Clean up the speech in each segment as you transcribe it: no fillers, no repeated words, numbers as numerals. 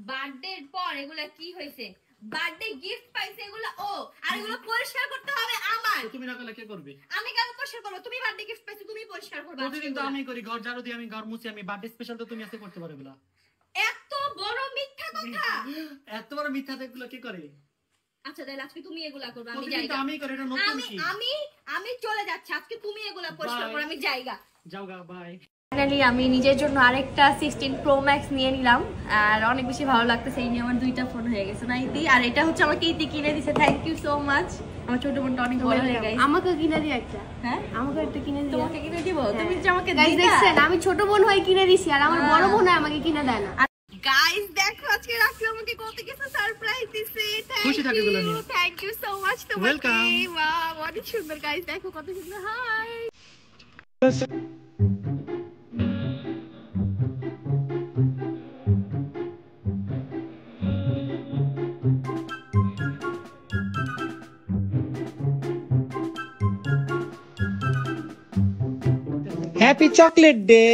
বার্থডের পর এগুলা কি হইছে? বার্থডে গিফট পাইছে এগুলা ও, আর এগুলো পরিষ্কার করতে হবে আমার। তুমি না করলে কে করবে? আমি কেন পরিষ্কার করব? তুমি বার্থডে গিফট পাইছো, তুমি পরিষ্কার করবে। প্রতিদিন তো আমি করি, ঘর ঝাড়ু দিই, আমি ঘর মুছি, আমি বার্থডে স্পেশাল তো তুমি আজকে করতে পারবে এগুলা। এত বড় মিথ্যা কথা। এত বড় মিথ্যা এগুলো কি করে? আচ্ছা তাহলে আজকে তুমি এগুলা করবে, আমি যাইগা। আমি করি, এটা নতুন কি? আমি চলে যাচ্ছি, আজকে তুমি এগুলা পরিষ্কার করো, আমি যাইগা। যাওগা, বাই। ফাইনালি আমি নিজের জন্য আরেকটা 16 Pro Max নিয়ে নিলাম, আর অনেক বেশি ভালো লাগতেছে। এই নিয়ে আমার দুইটা ফোন হয়ে গেছে না ইতি, আর এটা হচ্ছে আমাকে ইতি কিনে দিয়েছে। Thank you so much. আমার ছোট বোনটা অনেক বড় হয়ে গেছে। আমাকে কিনে দিও একটা। হ্যাঁ আমাকে একটা কিনে দিও। তোমাকে কিনে দিব? তুমি যে আমাকে গাইস দেখছেন, আমি ছোট বোন হয়ে কিনে দিছি, আর আমার বড় বোন আমাকে কিনে দেয় না। গাইস দেখো আজকে রাখি আমাকে কত কিছু সারপ্রাইজ দিছে। খুশি থাকি গুলো নিয়ে। থ্যাংক ইউ সো মাচ তোমাকে। ওয়েলকাম। ওয়াও অনেক সুন্দর। গাইস দেখো কত সুন্দর। High happy chocolate day.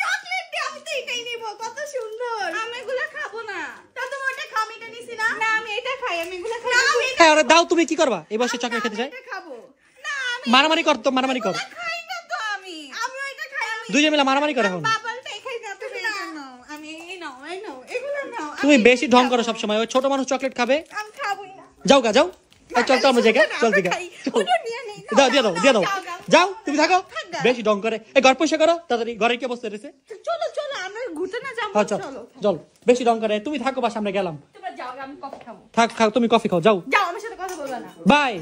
Chocolate দে, আমি তো এটাই নিব। কত সুন্দর। আমি এগুলা খাবো না। তা তুমি ওটা খাও, আমি এটা নিছি না। না আমি এটা খাই, আমি এগুলা খাই না। আমি হ্যাঁ আরে দাও, তুমি কি করবা? এই বয়সে চকলেট খেতে চাই? এটা খাবো না। আমি মারামারি কর তো, মারামারি কর। খাই না তো। আমি এটা খাই। আমি দুইজন মিলে মারামারি করে এখন। বাবলটাই খাই না। তুমি এটা নাও। আমি এই নাও, এগুলা নাও। তুমি বেশি ঢং করো সব সময়। ওই ছোট মানুষ চকলেট খাবে। আমি খাবোই না। যাও গা, যাও। এই চল তো আমরা জায়গা, চল দিগা। ওটা নিয়ে নেই। দাও, দিয়ে দাও, দিয়ে দাও। যাও, তুমি থাকো। বেশি ঢং করে। এই ঘর পয়সা করো তাড়াতাড়ি। ঘরে কি অবস্থা রয়েছে? চলো চলো আমরা ঘুরতে না যাবো। আচ্ছা চল, বেশি ঢং করে। তুমি থাকো, বাস আমরা গেলাম। তোমরা যাও, আমি কফি খাবো। থাক, তুমি কফি খাও, যাও। যাও, আমার সাথে কথা বলবা না। বাই।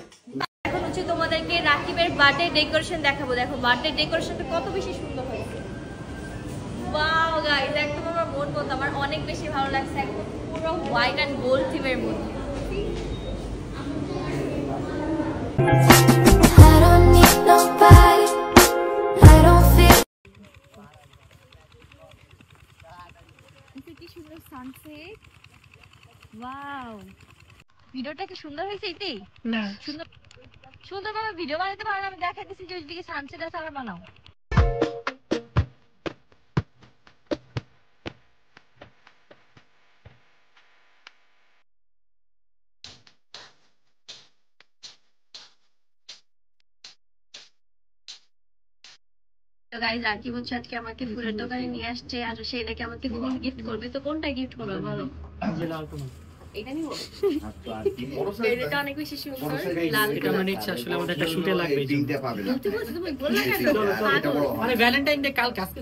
এখন হচ্ছে তোমাদেরকে রাকিবের বার্থডে ডেকোরেশন দেখাবো। দেখো বার্থডে ডেকোরেশনটা কত বেশি সুন্দর হয়েছে। ওয়াও গাইস, একদম আমার মন মতো। আমার অনেক বেশি ভালো লাগছে। একদম পুরো হোয়াইট এন্ড গোল্ড থিমের মধ্যে। I don't need nobody. I don't feel. কি সুন্দর সানসেট। ওয়াও, ভিডিওটা কি সুন্দর হয়েছে ইতি? না সুন্দর সুন্দরভাবে ভিডিও বানাতে পারো না। আমি দেখাইতেছি যে ওইদিকে সানসেট আছে, আবার বানাও। তো গাইস রাকিব হচ্ছে আজকে আমাকে ফুলের দোকানে নিয়ে আসছে, আর সেই নাকি আমাকে ফুল গিফট করবে। তো কোনটা গিফট করবে বলো? এটা নিব। এটা অনেক বেশি সুন্দর। লাল এটা আমার ইচ্ছা, আসলে আমাদের একটা শুটে লাগবে। তুমি বলছো, তুমি বললা কেন? মানে ভ্যালেন্টাইন ডে কাল কাছে